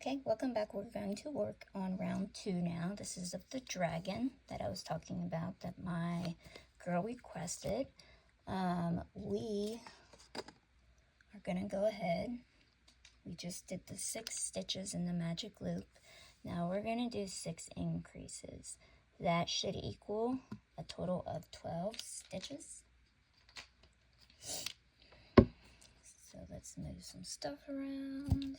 Okay, welcome back. We're going to work on round 2 now. This is of the dragon that I was talking about that my girl requested. We are going to go ahead. We just did the 6 stitches in the magic loop. Now we're going to do 6 increases. That should equal a total of 12 stitches. So let's move some stuff around.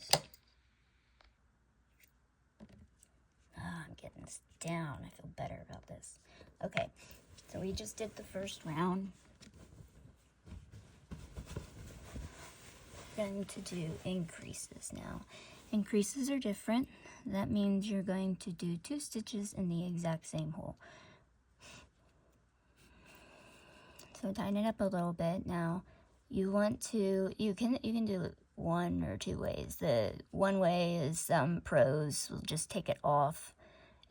I'm getting this down. I feel better about this. Okay, so we just did the first round. We're going to do increases now. Increases are different. That means you're going to do 2 stitches in the exact same hole. So tighten it up a little bit. Now you want to, you can do it 1 or 2 ways. The one way is some pros will just take it off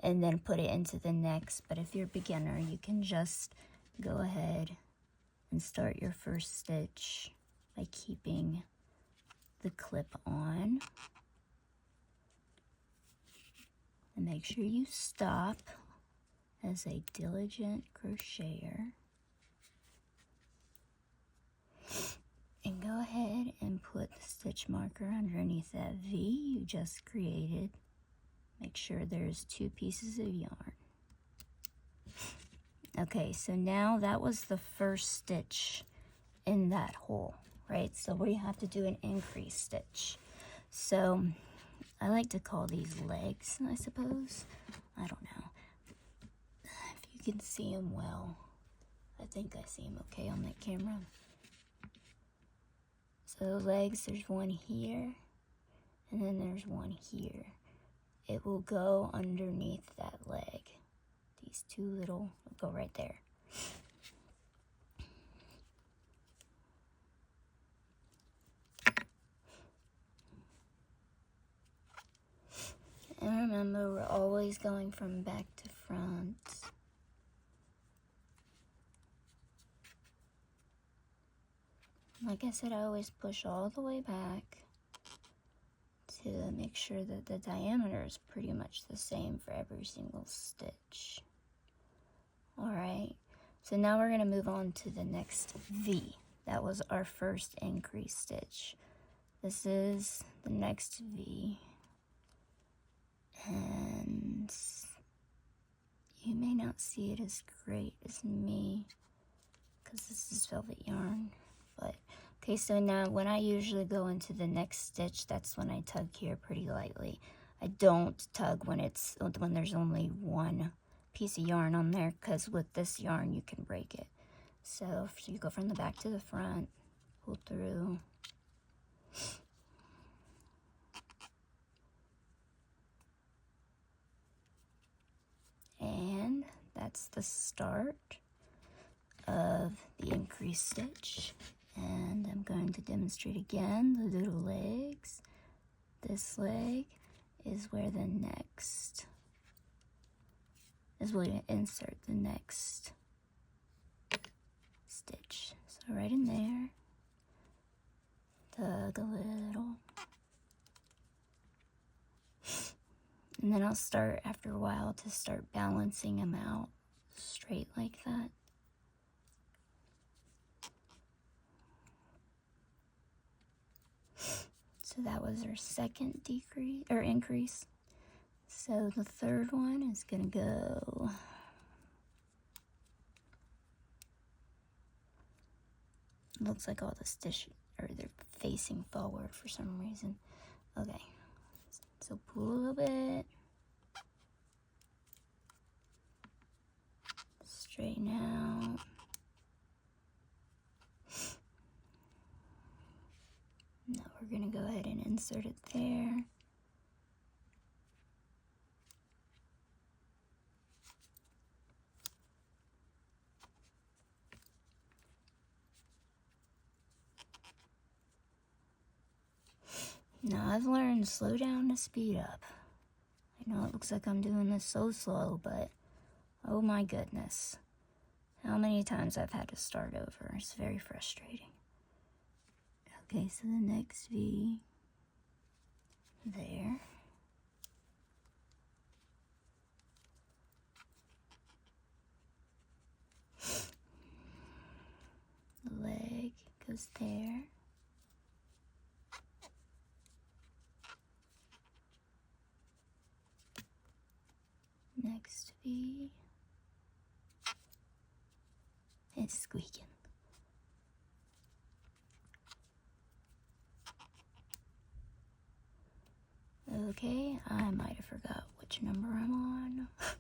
and then put it into the next. But if you're a beginner, you can just go ahead and start your first stitch by keeping the clip on. And make sure you stop as a diligent crocheter. And go ahead and put the stitch marker underneath that V you just created. Make sure there's 2 pieces of yarn. Okay, so now that was the first stitch in that hole, right? So we have to do an increase stitch. So I like to call these legs, I suppose. I don't know if you can see them well. I think I see them okay on that camera. So the legs, there's one here, and then there's one here. It will go underneath that leg. These 2 little will go right there. And remember, we're always going from back to front. Like I said, I always push all the way back to make sure that the diameter is pretty much the same for every single stitch. Alright, so now we're going to move on to the next V. That was our first increase stitch. This is the next V. And you may not see it as great as me because this is velvet yarn. But okay, so now when I usually go into the next stitch, that's when I tug here pretty lightly. I don't tug when there's only 1 piece of yarn on there, because with this yarn you can break it. So if you go from the back to the front, pull through. And that's the start of the increase stitch. And I'm going to demonstrate again the little legs. This leg is where the next is where you insert the next stitch. So right in there, tug a little. And then I'll start after a while to start balancing them out straight like that. So that was our second decrease or increase. So the third one is gonna go looks like all the stitches or they're facing forward for some reason. Okay, so pull a little bit, straighten out. Now we're gonna go ahead and insert it there. Now I've learned slow down to speed up. I know it looks like I'm doing this so slow, but oh my goodness. How many times I've had to start over. It's very frustrating. Okay, so the next V there. goes there. Next V. It's squeaking. Okay, I might have forgot which number I'm on. Because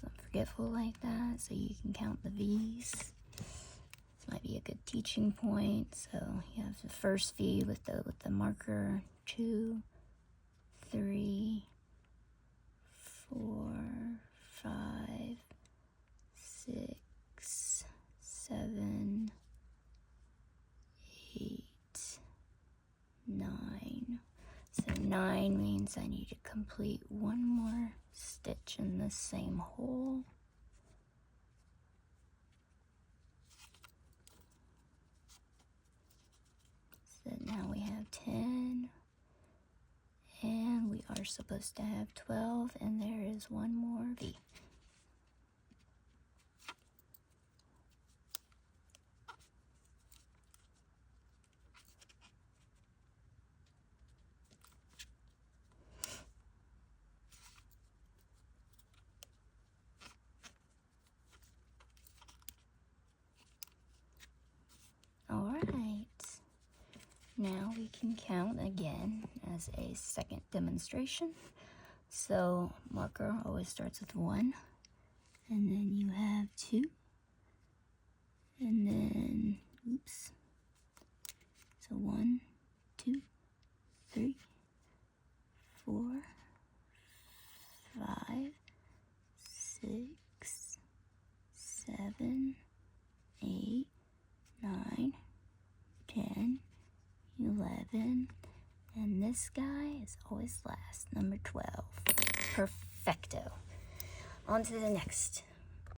I'm forgetful like that, so you can count the V's. This might be a good teaching point. So you have the first V with the marker, 2, 3, 4, 5, 6, 7, 8, 9. So 9 means I need to complete one more stitch in the same hole. So now we have 10, and we are supposed to have 12, and there is one more V. Alright, now we can count again as a second demonstration. So marker always starts with 1, and then you have 2, and then, oops, so 1, 2, 3, 4, 5, 6, 7, 8, 9, 10, 11, and this guy is always last, number 12. Perfecto. On to the next.